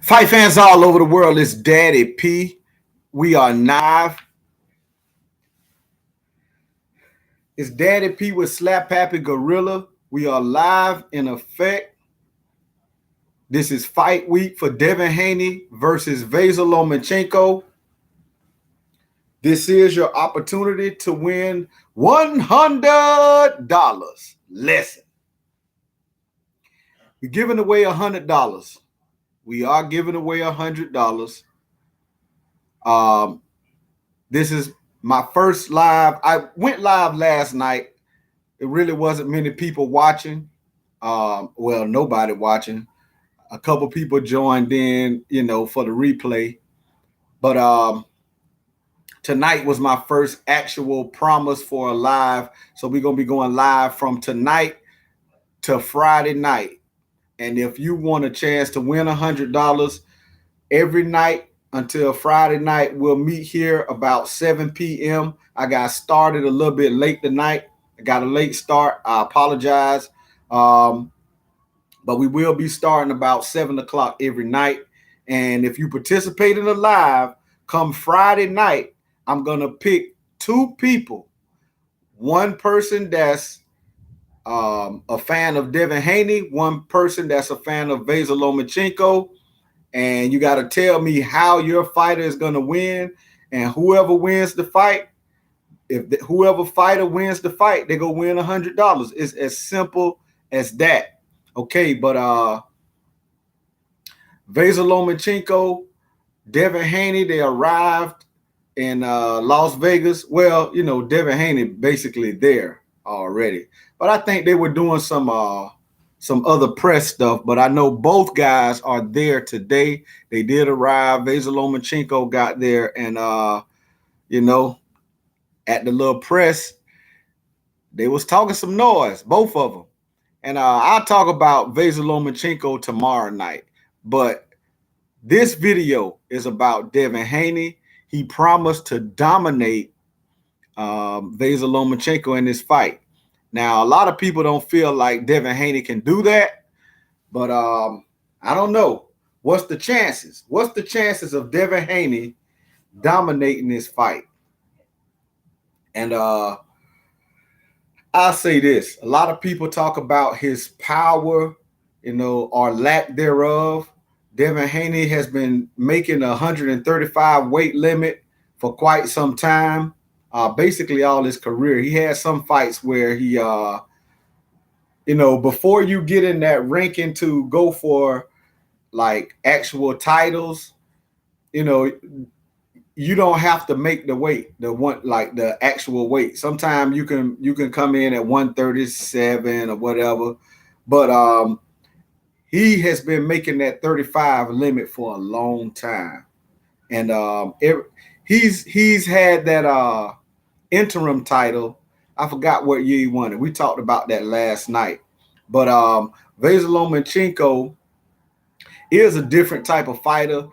Fight fans all over the world, it's Daddy P. We are live. It's Daddy P with Slap Happy Gorilla. We are live in effect. This is fight week for Devin Haney versus Vasil Lomachencko. This is your opportunity to win $100. Listen, we're giving away $100. We are giving away $100. This is my first live. I went live last night. It really wasn't many people watching. Well, nobody watching. A couple people joined in, for the replay. But tonight was my first actual promise for a live. So we're going to be going live from tonight to Friday night. And if you want a chance to win $100 every night until Friday night, we'll meet here about 7 p.m. I got started a little bit late tonight. I got a late start. I apologize. But we will be starting about 7 o'clock every night. And if you participate in the live, come Friday night, I'm going to pick two people. One person that's a fan of Devin Haney, one person that's a fan of Vasil Lomachencko, and you got to tell me how your fighter is going to win, and whoever wins the fight, whoever fighter wins the fight, they go win $100. It's as simple as that. Okay, but Vasil Lomachencko, Devin Haney, they arrived in Las Vegas. Well, Devin Haney basically there already. But I think they were doing some other press stuff. But I know both guys are there today. They did arrive. Vasil Lomachencko got there, and at the little press, they was talking some noise, both of them. And I'll talk about Vasil Lomachencko tomorrow night. But this video is about Devin Haney. He promised to dominate Vasil Lomachencko in this fight. Now, a lot of people don't feel like Devin Haney can do that, but I don't know. What's the chances? What's the chances of Devin Haney dominating this fight? And I'll say this. A lot of people talk about his power, or lack thereof. Devin Haney has been making a 135 weight limit for quite some time. Basically all his career. He had some fights where he, before you get in that ranking to go for like actual titles, you don't have to make the weight, the actual weight. Sometimes you can come in at 137 or whatever, but he has been making that 35 limit for a long time, and he's had that interim title. I forgot what year he won it. We talked about that last night. But Vasil Lomachencko is a different type of fighter.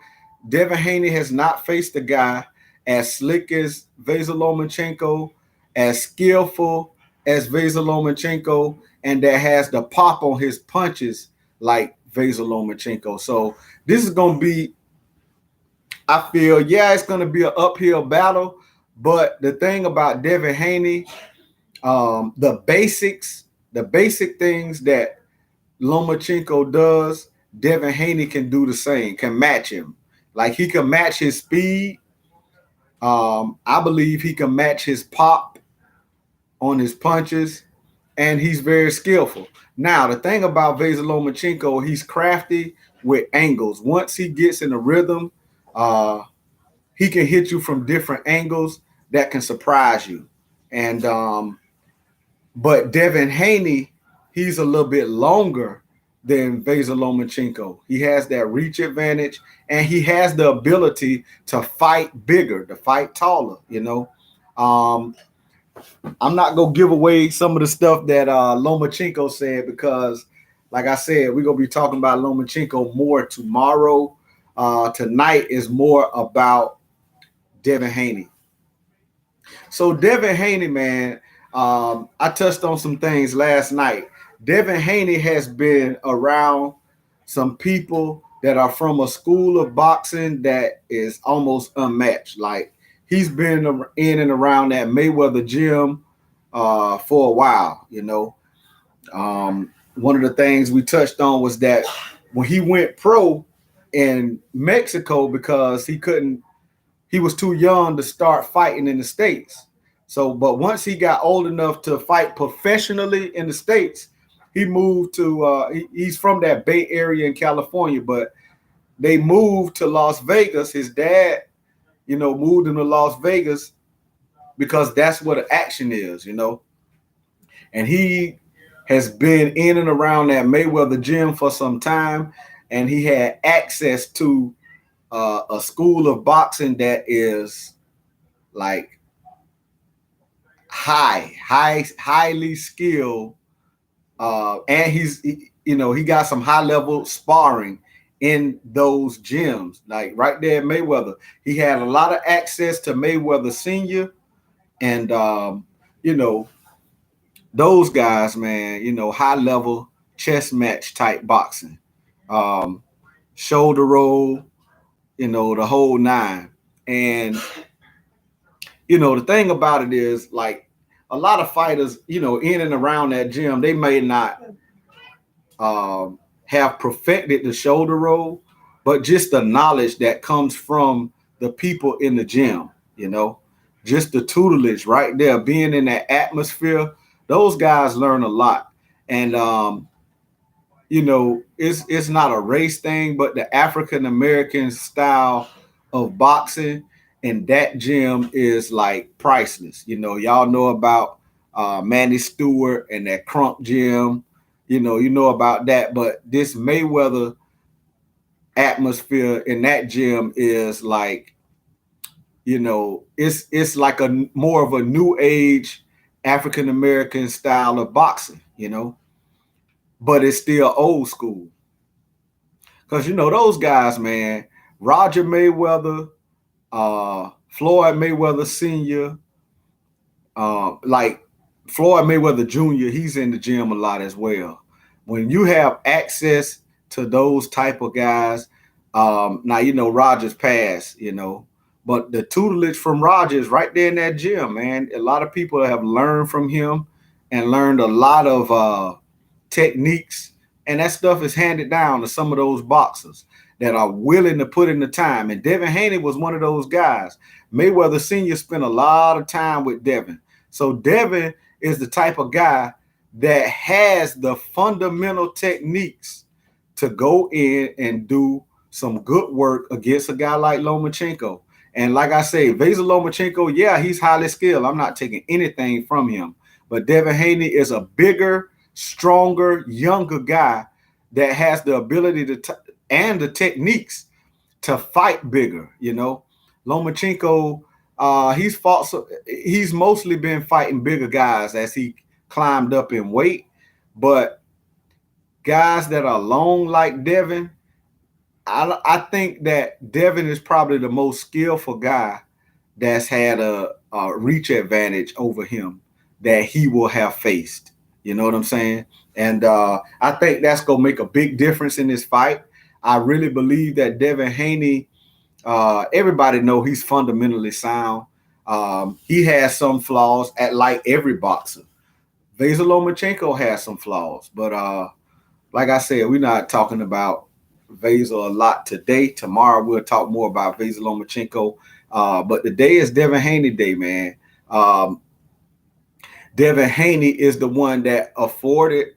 Devin Haney has not faced a guy as slick as Vasil Lomachencko, as skillful as Vasil Lomachencko, and that has the pop on his punches like Vasil Lomachencko. So this is going to be, I feel, it's going to be an uphill battle. But the thing about Devin Haney, the basic things that Lomachenko does, Devin Haney can do the same, can match him. Like he can match his speed. I believe he can match his pop on his punches, and he's very skillful. Now, the thing about Vasil Lomachenko, he's crafty with angles. Once he gets in the rhythm, he can hit you from different angles that can surprise you. And but Devin Haney, he's a little bit longer than Vasil Lomachenko. He has that reach advantage, and he has the ability to fight bigger, to fight taller. I'm not gonna give away some of the stuff that Lomachenko said, because, like I said, we're gonna be talking about Lomachenko more tomorrow. Tonight is more about Devin Haney. So Devin Haney, man, I touched on some things last night. Devin Haney has been around some people that are from a school of boxing that is almost unmatched. Like he's been in and around that Mayweather gym for a while. One of the things we touched on was that when he went pro in Mexico because he was too young to start fighting in the States. So, but once he got old enough to fight professionally in the States, he moved to, he's from that Bay Area in California, but they moved to Las Vegas. His dad, moved him to Las Vegas because that's where the action is, and he has been in and around that Mayweather gym for some time, and he had access to a school of boxing that is like highly skilled, and he got some high level sparring in those gyms, like right there at Mayweather. He had a lot of access to Mayweather Senior, and those guys, man, high level chess match type boxing, um, shoulder roll, the whole nine. And the thing about it is, like, a lot of fighters, in and around that gym, they may not have perfected the shoulder roll, but just the knowledge that comes from the people in the gym, just the tutelage right there, being in that atmosphere, those guys learn a lot. And it's not a race thing, but the African American style of boxing and that gym is like priceless. Y'all know about Manny Stewart and that Crunk gym. You know about that, but this Mayweather atmosphere in that gym is like, it's like a more of a new age African American style of boxing, but it's still old school. Because those guys, man, Roger Mayweather, Floyd Mayweather Sr., like Floyd Mayweather Jr., he's in the gym a lot as well. When you have access to those type of guys, now Roger's passed, but the tutelage from Roger is right there in that gym, man. A lot of people have learned from him and learned a lot of techniques, and that stuff is handed down to some of those boxers that are willing to put in the time. And Devin Haney was one of those guys. Mayweather Sr. spent a lot of time with Devin. So Devin is the type of guy that has the fundamental techniques to go in and do some good work against a guy like Lomachenko. And like I say, Vasil Lomachencko, yeah, he's highly skilled. I'm not taking anything from him. But Devin Haney is a bigger, stronger, younger guy that has the ability and the techniques to fight bigger. Lomachenko, he's mostly been fighting bigger guys as he climbed up in weight, but guys that are long like Devin, I think that Devin is probably the most skillful guy that's had a reach advantage over him that he will have faced. You know what I'm saying? And I think that's going to make a big difference in this fight. I really believe that Devin Haney, everybody know he's fundamentally sound. He has some flaws, like every boxer. Vasil Lomachenko has some flaws, but like I said, we're not talking about Vasil a lot today. Tomorrow we'll talk more about Vasil Lomachenko. But today is Devin Haney Day, man. Devin Haney is the one that afforded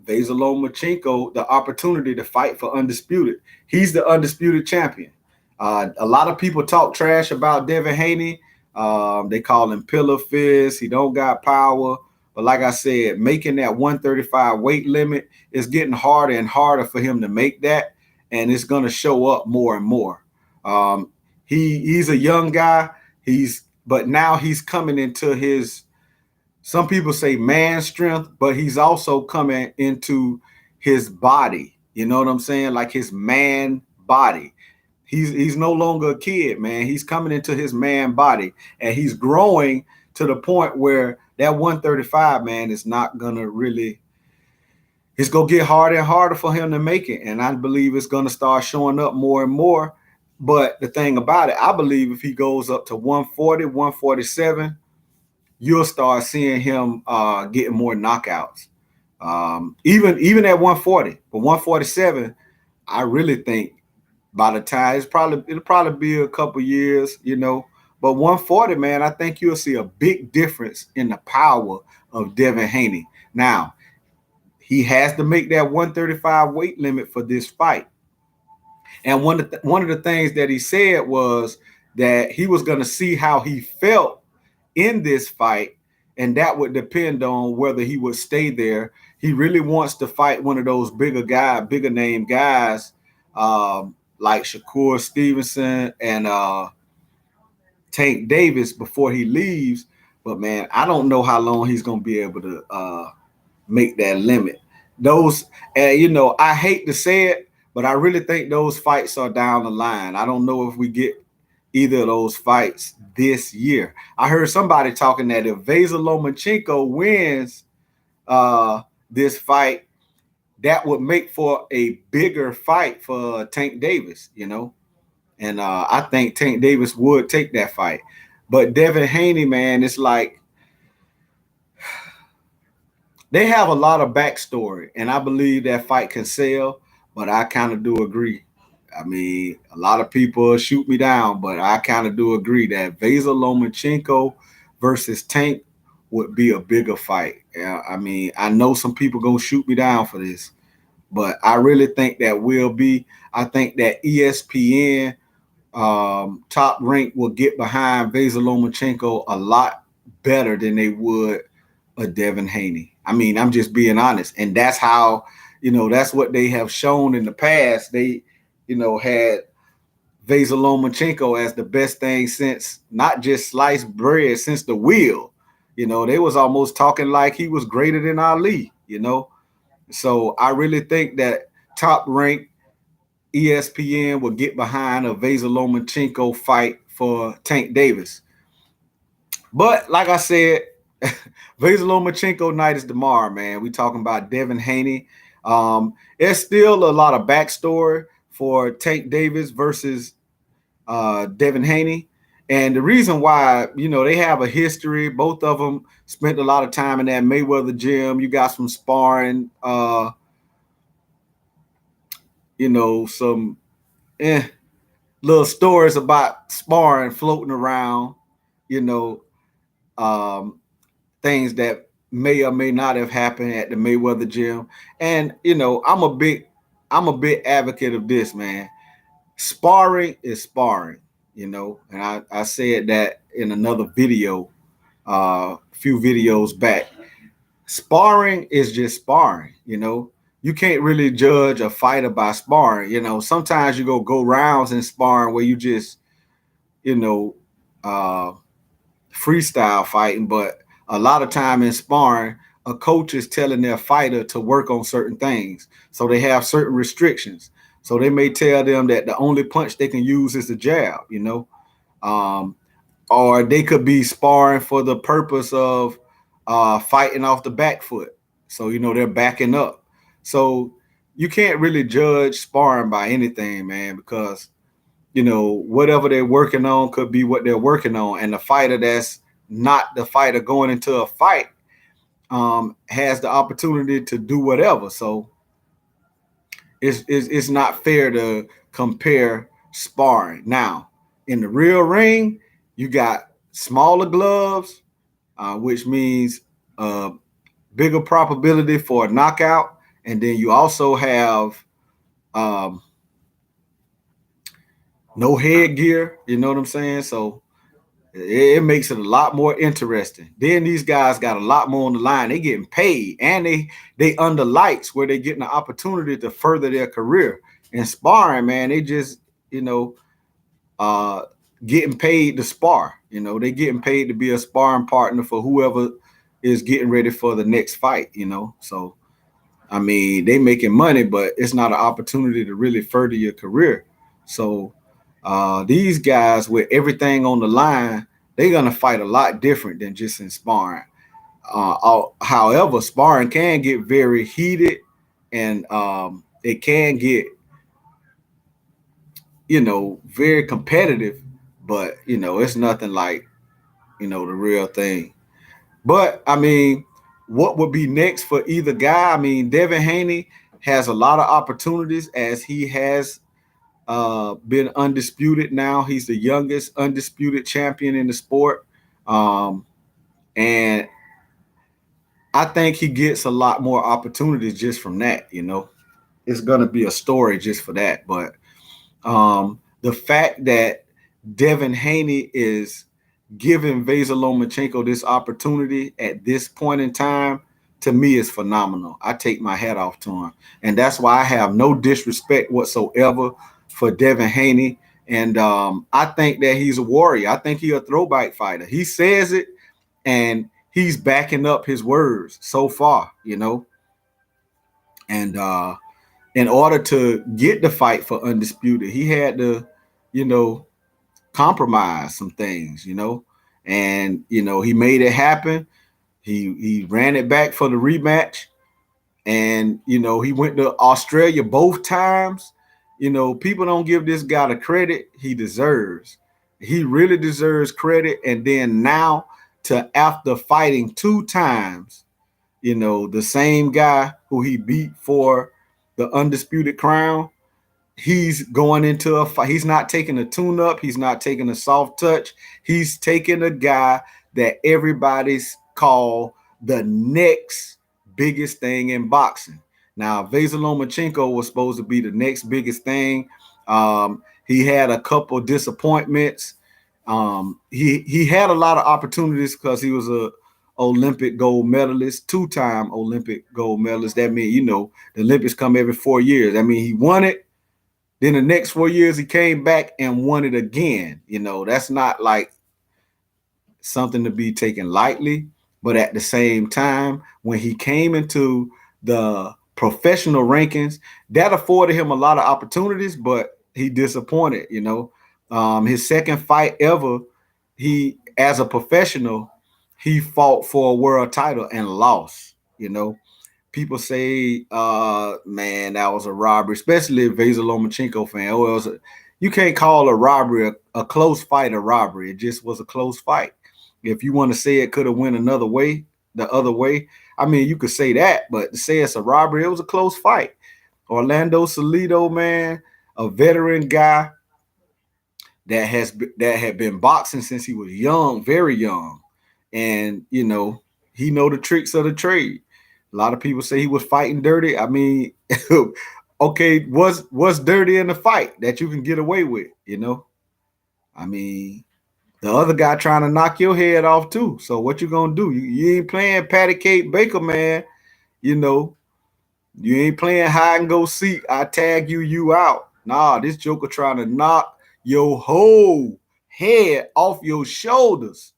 Vasil Lomachenko the opportunity to fight for Undisputed. He's the undisputed champion. A lot of people talk trash about Devin Haney. They call him pillar fist. He don't got power. But like I said, making that 135 weight limit is getting harder and harder for him to make that. And it's going to show up more and more. He's a young guy. But now he's coming into his, some people say man strength, but he's also coming into his body. You know what I'm saying? Like his man body. He's no longer a kid, man. He's coming into his man body, and he's growing to the point where that 135, man, is not gonna really it's gonna get harder and harder for him to make it. And I believe it's gonna start showing up more and more. But the thing about it, I believe if he goes up to 140, 147, you'll start seeing him getting more knockouts. Even at 140, but 147, I really think by the time it'll probably be a couple years, you know. But 140, man, I think you'll see a big difference in the power of Devin Haney. Now, he has to make that 135 weight limit for this fight. And one of the things that he said was that he was going to see how he felt in this fight, and that would depend on whether he would stay there. He really wants to fight one of those bigger name guys, like Shakur Stevenson and Tank Davis before he leaves. But man, I don't know how long he's going to be able to make that limit. Those, you know, I hate to say it, but I really think those fights are down the line. I don't know if we get either of those fights this year. I heard somebody talking that if Vasil Lomachencko wins this fight, that would make for a bigger fight for Tank Davis, you know. And I think Tank Davis would take that fight. But Devin Haney, man, it's like they have a lot of backstory, and I believe that fight can sell, but I kind of do agree. I mean, a lot of people shoot me down, but I kind of do agree that Vasil Lomachenko versus Tank would be a bigger fight. Yeah, I mean, I know some people gonna shoot me down for this, but I really think that will be. I think that ESPN Top Rank will get behind Vasil Lomachenko a lot better than they would a Devin Haney. I mean, I'm just being honest, and that's how, you know, that's what they have shown in the past. They, you know, had Vasil Lomachenko as the best thing since not just sliced bread, since the wheel. You know, they was almost talking like he was greater than Ali, you know. So I really think that Top Rank ESPN will get behind a Vasil Lomachenko fight for Tank Davis. But like I said, Vasil Lomachenko night is tomorrow, man. We talking about Devin Haney. There's still a lot of backstory for Tank Davis versus Devin Haney. And the reason why, you know, they have a history. Both of them spent a lot of time in that Mayweather gym. You got some sparring, you know, some little stories about sparring floating around, you know, things that may or may not have happened at the Mayweather gym. And, you know, I'm a big advocate of this, man. Sparring is sparring, you know, and I said that in another video, a few videos back. Sparring is just sparring, you know. You can't really judge a fighter by sparring. You know, sometimes you go rounds in sparring where you just, you know, freestyle fighting, but a lot of time in sparring, a coach is telling their fighter to work on certain things. So they have certain restrictions. So they may tell them that the only punch they can use is the jab, you know. Or they could be sparring for the purpose of fighting off the back foot. So, you know, they're backing up. So you can't really judge sparring by anything, man, because, you know, whatever they're working on could be what they're working on. And the fighter that's not the fighter going into a fight has the opportunity to do whatever. So it's not fair to compare sparring. Now, in the real ring, you got smaller gloves, which means bigger probability for a knockout. And then you also have no headgear. You know what I'm saying? So it makes it a lot more interesting. Then these guys got a lot more on the line. They getting paid, and they under lights where they getting the opportunity to further their career. And sparring, man, they just, you know, getting paid to spar. You know, they getting paid to be a sparring partner for whoever is getting ready for the next fight, you know. So I mean, they making money, but it's not an opportunity to really further your career. So these guys with everything on the line, they're gonna fight a lot different than just in sparring. However, sparring can get very heated, and it can get, very competitive, but it's nothing like, the real thing. But I mean, what would be next for either guy? I mean, Devin Haney has a lot of opportunities as he has been undisputed now. He's the youngest undisputed champion in the sport. And I think he gets a lot more opportunities just from that, It's going to be a story just for that. But the fact that Devin Haney is giving Vasil Lomachencko this opportunity at this point in time, to me, is phenomenal. I take my hat off to him. And that's why I have no disrespect whatsoever for Devin Haney. And I think that he's a warrior. I think he's a throwback fighter. He says it, and he's backing up his words so far, And in order to get the fight for Undisputed, he had to, compromise some things, and he made it happen. He ran it back for the rematch, and he went to Australia both times. People don't give this guy the credit he deserves. He really deserves credit. And then now, to after fighting 2 times, the same guy who he beat for the undisputed crown, he's going into a fight. He's not taking a tune-up. He's not taking a soft touch. He's taking a guy that everybody's called the next biggest thing in boxing. Now, Vasil Lomachenko was supposed to be the next biggest thing. He had a couple disappointments. He had a lot of opportunities because he was a Olympic gold medalist, 2-time Olympic gold medalist. That means, the Olympics come every 4 years. That means he won it. Then the next 4 years, he came back and won it again. That's not like something to be taken lightly. But at the same time, when he came into the professional rankings, that afforded him a lot of opportunities, but he disappointed, His second fight ever, as a professional, he fought for a world title and lost, People say, man, that was a robbery, especially if Vasil Lomachenko fan. Oh, you can't call a robbery a close fight a robbery. It just was a close fight. If you want to say it could have went another way, the other way, I mean, you could say that, but to say it's a robbery, it was a close fight. Orlando Salido, man, a veteran guy that had been boxing since he was young, very young, and he know the tricks of the trade. A lot of people say he was fighting dirty. I mean, okay, what's dirty in the fight that you can get away with? I mean, the other guy trying to knock your head off too. So what you gonna do? You ain't playing Patty Cake Baker, man. You ain't playing hide and go seek. I tag you, you out. Nah, this joker trying to knock your whole head off your shoulders.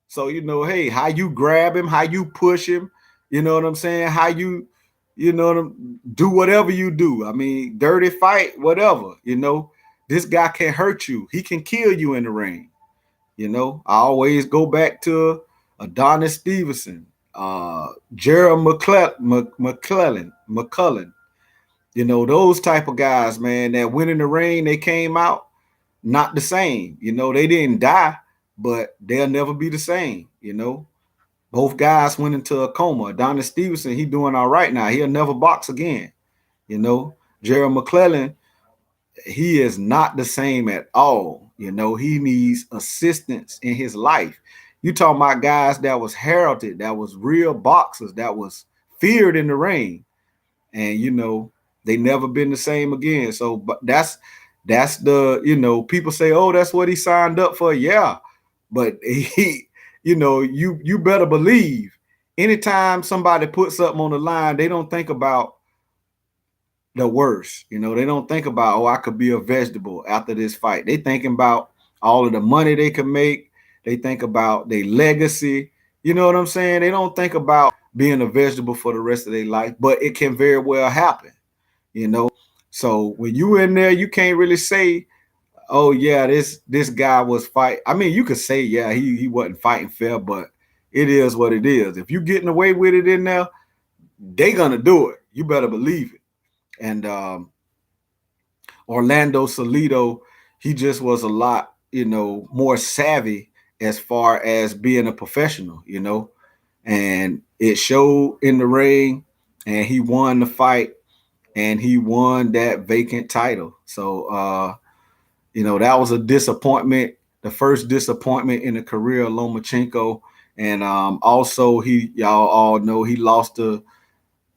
So hey, how you grab him, how you push him, you know what I'm saying? How you do whatever you do. I mean, dirty fight, whatever. This guy can hurt you. He can kill you in the ring. I always go back to Adonis Stevenson, Gerald McClellan. Those type of guys, man, that went in the ring, they came out not the same. They didn't die, but they'll never be the same. Both guys went into a coma. Adonis Stevenson, he doing all right now. He'll never box again. Gerald McClellan, he is not the same at all. He needs assistance in his life. You talking about guys that was heralded, that was real boxers, that was feared in the ring. And, they never been the same again. So, but that's the, people say, oh, that's what he signed up for. Yeah. But he, you better believe anytime somebody puts something on the line, they don't think about the worst. They don't think about, oh, I could be a vegetable after this fight. They thinking about all of the money they can make. They think about their legacy. You know what I'm saying? They don't think about being a vegetable for the rest of their life, but it can very well happen. So when you in there, you can't really say, oh yeah, this guy was fight. I mean, you could say, yeah, he wasn't fighting fair, but it is what it is. If you getting away with it in there, they gonna do it. You better believe it. And Orlando Salido, he just was a lot, more savvy as far as being a professional, and it showed in the ring, and he won the fight, and he won that vacant title. So, that was a disappointment, the first disappointment in the career of Lomachenko. And also, y'all all know he lost to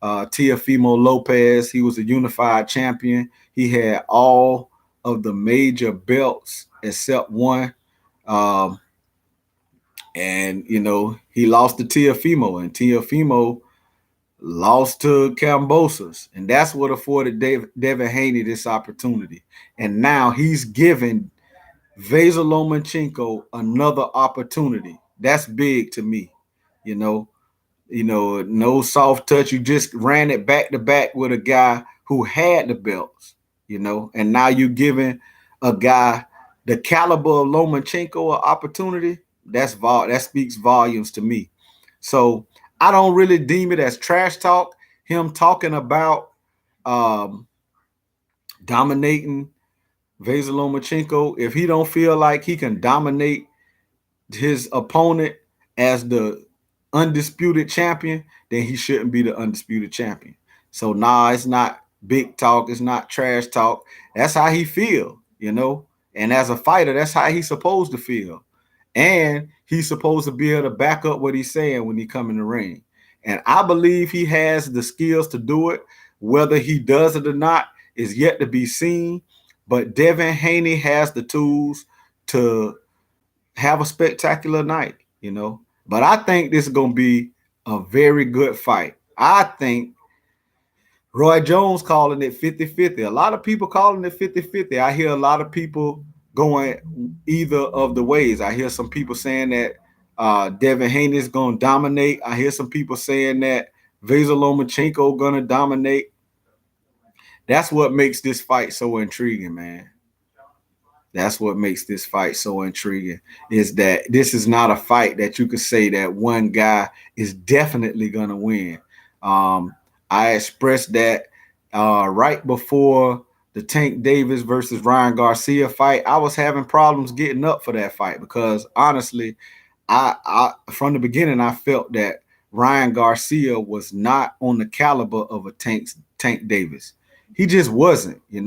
Teofimo Lopez. He was a unified champion. He had all of the major belts except one. Um, and, he lost to Teofimo, and Teofimo lost to Cambosos. And that's what afforded Devin Haney this opportunity. And now he's given Vasil Lomachencko another opportunity. That's big to me, you know. No soft touch. You just ran it back to back with a guy who had the belts, and now you're giving a guy the caliber of Lomachenko an opportunity. That speaks volumes to me. So I don't really deem it as trash talk. Him talking about um, dominating Vasil Lomachenko. If he don't feel like he can dominate his opponent as the undisputed champion, then he shouldn't be the undisputed champion. So it's not big talk, it's not trash talk. That's how he feel. And as a fighter, that's how he's supposed to feel. And he's supposed to be able to back up what he's saying when he come in the ring. And I believe he has the skills to do it. Whether he does it or not is yet to be seen. But Devin Haney has the tools to have a spectacular night. But I think this is going to be a very good fight. I think Roy Jones calling it 50-50. A lot of people calling it 50-50. I hear a lot of people going either of the ways. I hear some people saying that Devin Haney is going to dominate. I hear some people saying that Vasil Lomachenko going to dominate. That's what makes this fight so intriguing, man. That's what makes this fight so intriguing, is that this is not a fight that you could say that one guy is definitely going to win. I expressed that right before the Tank Davis versus Ryan Garcia fight. I was having problems getting up for that fight because honestly, I from the beginning I felt that Ryan Garcia was not on the caliber of a Tank Davis. He just wasn't. He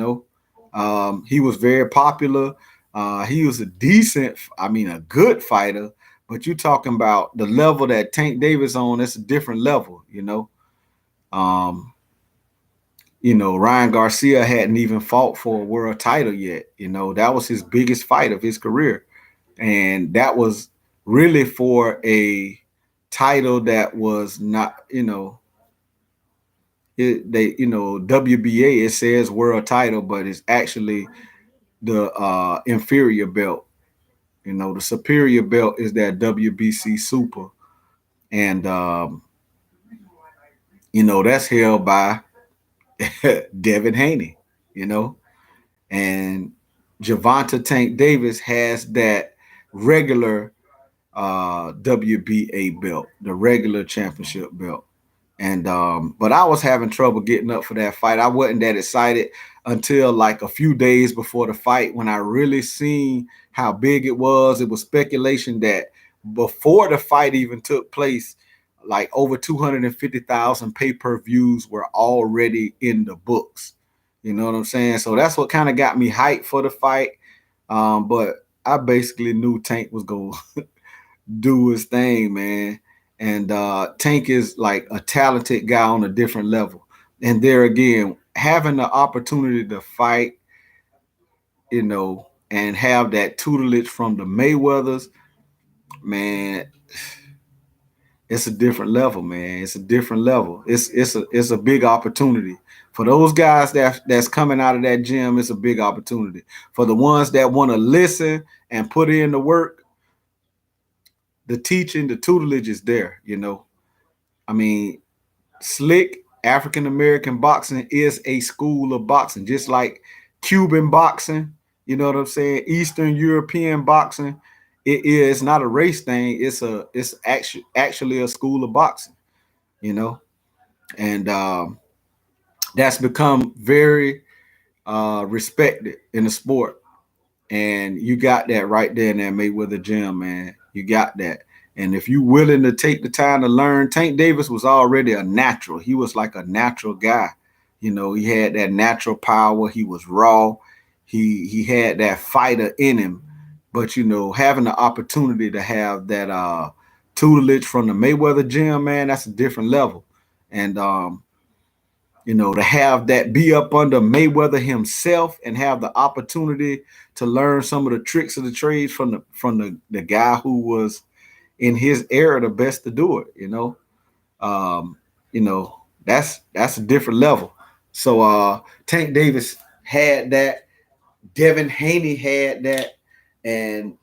was very popular. He was a good fighter. But you talking about the level that Tank Davis on, it's a different level. Ryan Garcia hadn't even fought for a world title yet. That was his biggest fight of his career. And that was really for a title that was not, WBA, it says world title, but it's actually the inferior belt. The superior belt is that WBC Super, and that's held by Devin Haney. And Gervonta Tank Davis has that regular WBA belt, the regular championship belt. And but I was having trouble getting up for that fight. I wasn't that excited until like a few days before the fight when I really seen how big it was. It was speculation that before the fight even took place, like over 250,000 pay-per-views were already in the books. You know what I'm saying? So that's what kind of got me hyped for the fight. But I basically knew Tank was going to do his thing, man. And Tank is like a talented guy on a different level. And there again, having the opportunity to fight, and have that tutelage from the Mayweathers, man, it's a different level, man. It's a different level. It's a big opportunity. For those guys that's coming out of that gym, it's a big opportunity. For the ones that want to listen and put in the work, the teaching, the tutelage is there. I mean, slick African American boxing is a school of boxing, just like Cuban boxing. You know what I'm saying? Eastern European boxing. It's not a race thing. It's actually a school of boxing. You know, And that's become very respected in the sport. And you got that right there in that Mayweather gym, man. You got that. And if you willing to take the time to learn, Tank Davis was already a natural. He was like a natural guy. You know, he had that natural power. He was raw. He had that fighter in him. But you know, having the opportunity to have that tutelage from the Mayweather gym, man, that's a different level. And you know, to have that be up under Mayweather himself and have the opportunity to learn some of the tricks of the trades from the guy who was in his era the best to do it, um, that's a different level. So Tank Davis had that, Devin Haney had that, and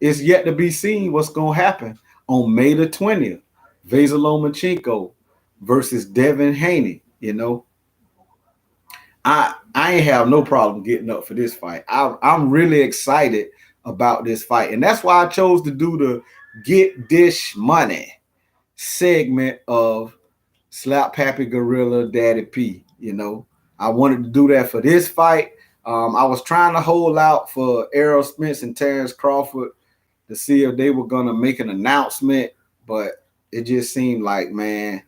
it's yet to be seen what's gonna happen on May the 20th. Vasil Lomachencko versus Devin Haney. I ain't have no problem getting up for this fight. I'm really excited about this fight, and that's why I chose to do the Get Dish Money segment of Slap Happy Gorilla Daddy P. I wanted to do that for this fight. I was trying to hold out for Errol Spence and Terrence Crawford to see if they were gonna make an announcement, but it just seemed like, man,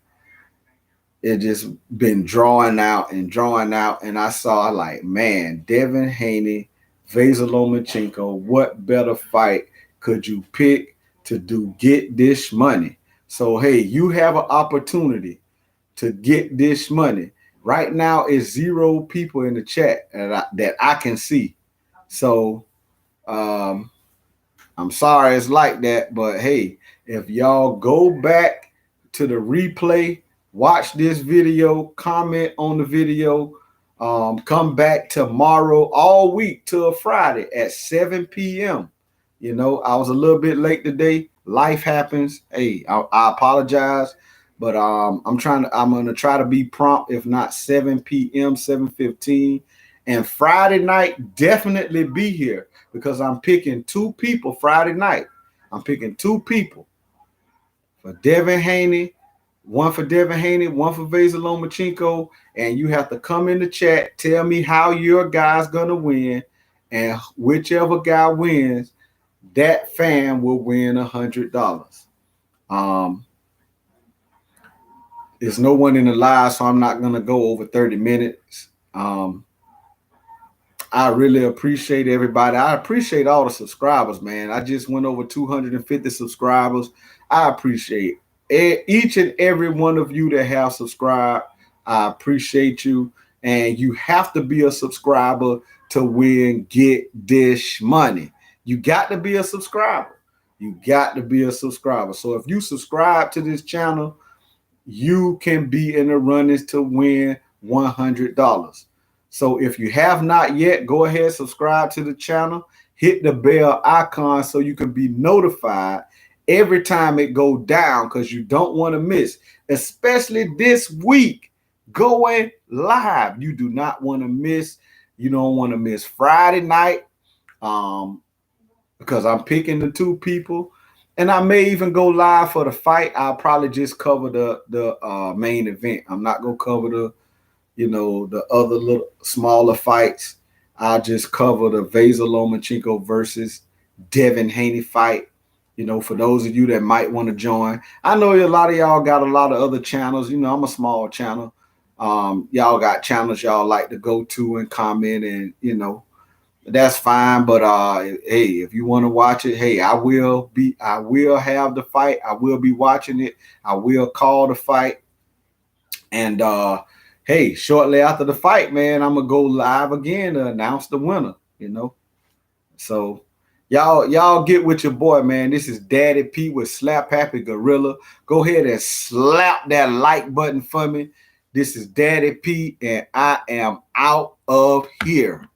it just been drawing out and drawing out. And I saw like, man, Devin Haney, Vasil Lomachencko, what better fight could you pick to do Get This Money? So, hey, you have an opportunity to get this money. Right now, it's 0 people in the chat that I can see. So, I'm sorry it's like that, but hey, if y'all go back to the replay, watch this video, comment on the video, come back tomorrow all week till Friday at 7 p.m. I was a little bit late today. Life happens. Hey, I apologize, but I'm gonna try to be prompt, if not 7 p.m., 7:15. And Friday night, definitely be here because I'm picking 2 people Friday night. I'm picking 2 people for Devin Haney, one for Devin Haney, one for Vasil Lomachencko, and you have to come in the chat, tell me how your guy's gonna win, and whichever guy wins, that fan will win $100. There's no one in the live, so I'm not gonna go over 30 minutes. I really appreciate everybody. I appreciate all the subscribers, man. I just went over 250 subscribers. I appreciate each and every one of you that have subscribed. I appreciate you. And you have to be a subscriber to win Get Dish Money. You got to be a subscriber. You got to be a subscriber. So if you subscribe to this channel, you can be in the runnings to win $100. So if you have not yet, go ahead, subscribe to the channel, hit the bell icon so you can be notified every time it go down, because you don't want to miss, especially this week going live. You do not want to miss. You don't want to miss Friday night because I'm picking the 2 people. And I may even go live for the fight. I'll probably just cover the main event. I'm not going to cover the other little smaller fights. I'll just cover the Vasil Lomachencko versus Devin Haney fight. For those of you that might want to join. I know a lot of y'all got a lot of other channels. I'm a small channel. Y'all got channels y'all like to go to and comment, and that's fine. But hey, if you want to watch it, hey, I will have the fight. I will be watching it. I will call the fight. And hey, shortly after the fight, man, I'm gonna go live again to announce the winner. So y'all get with your boy, man. This is Daddy P with Slap Happy Gorilla. Go ahead and slap that like button for me. This is Daddy P, and I am out of here.